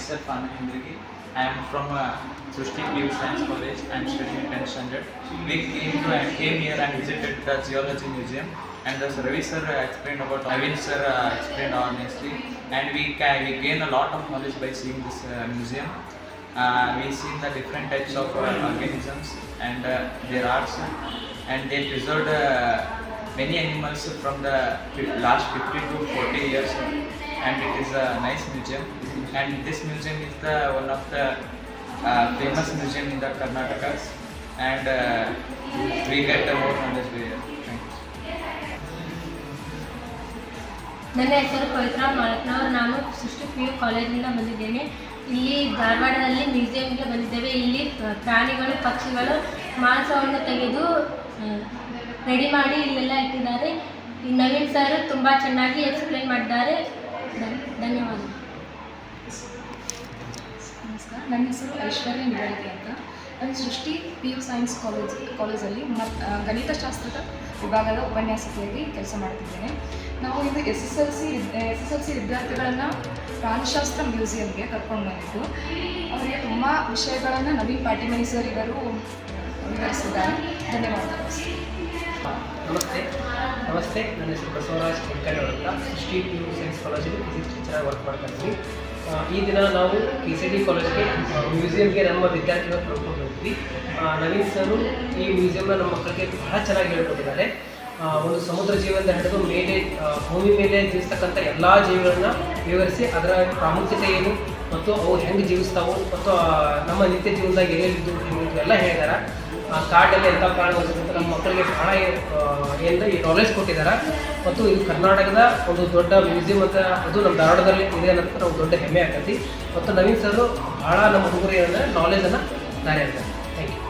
myself Anand Hindrigi. I am from Srishti PU Science College. I am studying 10th standard. We came here and visited the Zoology Museum, and the Ravi sir explained about Naveen sir explained honestly, and we gain a lot of knowledge by seeing this museum. We see the different types of organisms and their arts, and they preserved many animals from the last 50 to 40 years, and it is a nice museum. And this museum is the one of the famous museum in the Karnataka, and we get more knowledge here. Thank you. ನನ್ನ ಹೆಸರು ಪವಿತ್ರ ಮಾಲಕ್ನವರು. ನಾನು ಸೃಷ್ಟಿ PU ಕಾಲೇಜಿಂದ ಬಂದಿದ್ದೇನೆ. ಇಲ್ಲಿ ಧಾರವಾಡದಲ್ಲಿ ಮ್ಯೂಸಿಯಂಗೆ ಬಂದಿದ್ದೇವೆ. ಇಲ್ಲಿ ಪ್ರಾಣಿಗಳು, ಪಕ್ಷಿಗಳು ಮಾಂಸವನ್ನು ತೆಗೆದು ರೆಡಿ ಮಾಡಿ ಇಲ್ಲೆಲ್ಲ ಇಟ್ಟಿದ್ದಾರೆ. ನವೀನ್ ಸರ್ ತುಂಬ ಚೆನ್ನಾಗಿ ಎಕ್ಸ್ಪ್ಲೇನ್ ಮಾಡಿದ್ದಾರೆ. ಧನ್ಯವಾದ. ನಮಸ್ಕಾರ, ನನ್ನ ಹೆಸರು ಐಶ್ವರ್ಯ ನಿವಾಳಿಕೆ ಅಂತ. ನಾನು ಸೃಷ್ಟಿ PU ಸೈನ್ಸ್ ಕಾಲೇಜಲ್ಲಿ ಗಣಿತಶಾಸ್ತ್ರದ ವಿಭಾಗದ ಉಪನ್ಯಾಸಕಿಯಾಗಿ ಕೆಲಸ ಮಾಡ್ತಿದ್ದೇನೆ. ನಾವು ಇದು SSLC ವಿದ್ಯಾರ್ಥಿಗಳನ್ನು ಪ್ರಾಣಿಶಾಸ್ತ್ರ ಮ್ಯೂಸಿಯಂಗೆ ಕರ್ಕೊಂಡು ಬಂದಿದ್ದು, ಅವರಿಗೆ ತುಂಬ ವಿಷಯಗಳನ್ನು ನವೀನ್ ಪಾಟಿಮನಿ ಸರ್ ಇವರು ವಿವರಿಸಿದ್ದಾರೆ. ಧನ್ಯವಾದಗಳು. ನಮಸ್ತೆ, ನನ್ನ ಹೆಸರು ಬಸವರಾಜ್ ವೆಂಕಟೇಗೌಡ ಅಂತ. ಸೃಷ್ಟಿ PU ಸೈನ್ಸ್ ಕಾಲೇಜಲ್ಲಿ ಫಿಸಿಕ್ಸ್ ಟೀಚರಾಗಿ ವರ್ಕ್ ಮಾಡ್ತಾ ಇದ್ವಿ. ಈ ದಿನ ನಾವು KCD ಕಾಲೇಜ್ಗೆ ಮ್ಯೂಸಿಯಂಗೆ ನಮ್ಮ ವಿದ್ಯಾರ್ಥಿಗಳು ಕರ್ಕೊಂಡು ಹೋಗ್ತೀವಿ. ನವೀನ್ ಸರು ಈ ಮ್ಯೂಸಿಯಂನ ನಮ್ಮ ಮಕ್ಕಳಿಗೆ ಬಹಳ ಚೆನ್ನಾಗಿ ಹೇಳ್ಕೊಟ್ಟಿದ್ದಾರೆ. ಒಂದು ಸಮುದ್ರ ಜೀವನದ ಹಿಡಿದು ಮೇಲೆ ಭೂಮಿ ಮೇಲೆ ಜೀವಿಸ್ತಕ್ಕಂಥ ಎಲ್ಲ ಜೀವಿಗಳನ್ನ ವಿವರಿಸಿ ಅದರ ಪ್ರಾಮುಖ್ಯತೆ ಏನು ಮತ್ತು ಅವು ಹೆಂಗೆ ಜೀವಿಸ್ತಾವು ಮತ್ತು ನಮ್ಮ ನಿತ್ಯ ಜೀವನದಾಗ ಏನೇನಿದ್ದು ಎಲ್ಲ ಹೇಳಿದ್ದಾರೆ. ಕಾಡಲ್ಲಿ ಎಂಥ ಪ್ರಾಣಿಗಳು ಅಂತ ನಮ್ಮ ಮಕ್ಕಳಿಗೆ ಬಹಳ ಏನಿದೆ ಈ ನಾಲೆಜ್ ಕೊಟ್ಟಿದ್ದಾರೆ. ಮತ್ತು ಇದು ಕರ್ನಾಟಕದ ಒಂದು ದೊಡ್ಡ ಮ್ಯೂಸಿಯಂ ಅಂತ ಅದು ನಮ್ಮ ಧಾರವಾಡದಲ್ಲಿ ಇದೆ ಅನ್ನೋದು ನಾವು ದೊಡ್ಡ ಹೆಮ್ಮೆ ಆಗ್ತೈತಿ. ಮತ್ತು ನವೀನ್ ಸರ್ ಭಾಳ ನಮ್ಮ ಹುಡುಗರಿಗೆ ನಾಲೆಜನ್ನು ದಾರಿ ಆಗ್ತದೆ. Thank you.